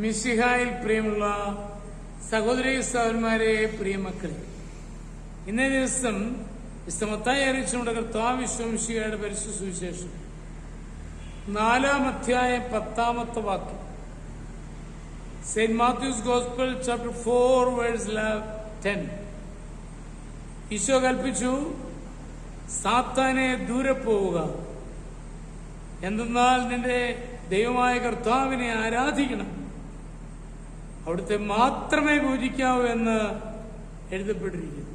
മിശിഹായിൽ പ്രിയമുള്ള സഹോദരി സഹോദരന്മാരെ, പ്രിയമക്കളെ, ഇന്നേ ദിവസം മത്തായി അറിയിച്ചുകൊണ്ട് കർത്താവ് മിശിഹായുടെ പരിശുദ്ധ സുവിശേഷം 4-ാം അധ്യായം 10-ാമത്തെ വാക്യം. Saint Matthew's gospel chapter 4 verse 10. Isho കൽപ്പിച്ചു, സാത്താനെ ദൂരെ പോവുക, എന്തെന്നാൽ നിന്റെ ദൈവമായ കർത്താവിനെ ആരാധിക്കണം, അവിടുത്തെ മാത്രമേ പൂജിക്കാവൂ എന്ന് എഴുതപ്പെട്ടിരിക്കുന്നു.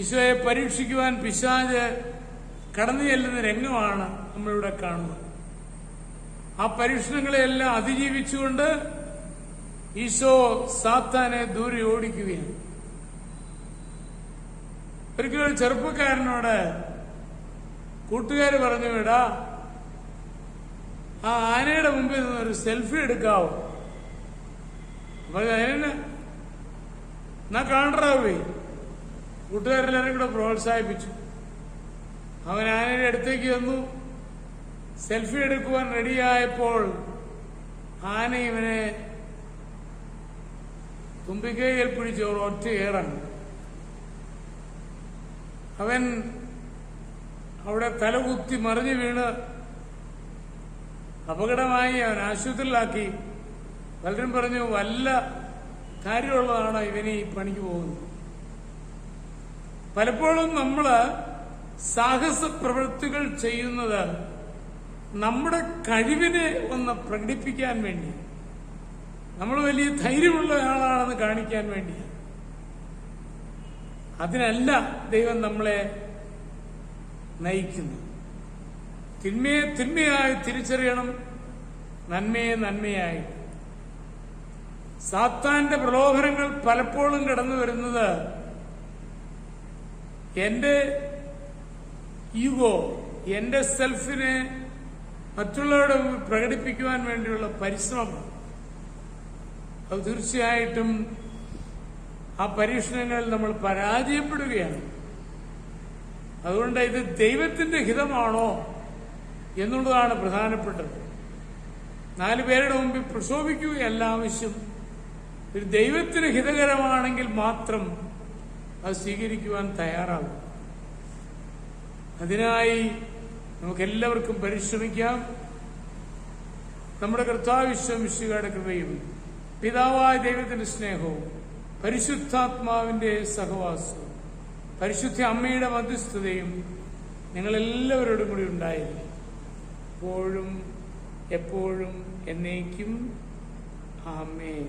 ഈശോയെ പരീക്ഷിക്കുവാൻ പിശാച് കടന്നു ചെല്ലുന്ന രംഗമാണ് നമ്മളിവിടെ കാണുന്നത്. ആ പരീക്ഷണങ്ങളെയെല്ലാം അതിജീവിച്ചുകൊണ്ട് ഈശോ സാത്താനെ ദൂരെ ഓടിക്കുകയാണ്. ഒരിക്കലും ചെറുപ്പക്കാരനോട് കൂട്ടുകാർ പറഞ്ഞു, വിടാ, ആ ആനയുടെ മുമ്പിൽ നിന്നൊരു സെൽഫി എടുക്കാവോ? അപ്പൊ അതിനെ എന്നാ കാണാവേ. കൂട്ടുകാരെല്ലാവരും കൂടെ പ്രോത്സാഹിപ്പിച്ചു. അവൻ ആനയുടെ അടുത്തേക്ക് വന്നു. സെൽഫി എടുക്കുവാൻ റെഡിയായപ്പോൾ ആന ഇവനെ തുമ്പിക്കൈയിൽ പിടിച്ച് ഒറ്റ ഏറാണ്. അവൻ അവിടെ തലകുത്തി മറിഞ്ഞു വീണ് അപകടമായി. അവൻ ആശുപത്രിയിലാക്കി. പലരും പറഞ്ഞു, വല്ല കാര്യമുള്ളതാണോ ഇവന് ഈ പണിക്ക് പോകുന്നത്. പലപ്പോഴും നമ്മള് സാഹസ പ്രവൃത്തികൾ ചെയ്യുന്നത് നമ്മുടെ കഴിവിനെ ഒന്ന് പ്രകടിപ്പിക്കാൻ വേണ്ടി, നമ്മൾ വലിയ ധൈര്യമുള്ള ആളാണെന്ന് കാണിക്കാൻ വേണ്ടി. അതിനല്ല ദൈവം നമ്മളെ നയിക്കുന്നത്. തിന്മയെ തിന്മയായി തിരിച്ചറിയണം, നന്മയെ നന്മയായി. സാത്താന്റെ പ്രലോഭനങ്ങൾ പലപ്പോഴും കടന്നു വരുന്നത് എന്റെ ഈഗോ, എന്റെ സെൽഫിനെ മറ്റുള്ളവരുടെ പ്രകടിപ്പിക്കുവാൻ വേണ്ടിയുള്ള പരിശ്രമം. അത് തീർച്ചയായിട്ടും ആ പരീക്ഷണങ്ങളിൽ നമ്മൾ പരാജയപ്പെടുകയാണ്. അതുകൊണ്ട് ഇത് ദൈവത്തിന്റെ ഹിതമാണോ എന്നുള്ളതാണ് പ്രധാനപ്പെട്ടത്. 4 പേരുടെ മുമ്പിൽ പ്രക്ഷോഭിക്കുകയല്ല ആവശ്യം. ഒരു ദൈവത്തിന് ഹിതകരമാണെങ്കിൽ മാത്രം അത് സ്വീകരിക്കുവാൻ തയ്യാറാകും. അതിനായി നമുക്കെല്ലാവർക്കും പരിശ്രമിക്കാം. നമ്മുടെ കർത്താവ് മിശിഹായുടെ കൃപയും പിതാവായ ദൈവത്തിന്റെ സ്നേഹവും പരിശുദ്ധാത്മാവിന്റെ സഹവാസവും പരിശുദ്ധ അമ്മയുടെ മധ്യസ്ഥതയും നിങ്ങളെല്ലാവരോടും കൂടി ഉണ്ടായിരിക്കും, എപ്പോഴും എപ്പോഴും എന്നേക്കും. ആമേൻ.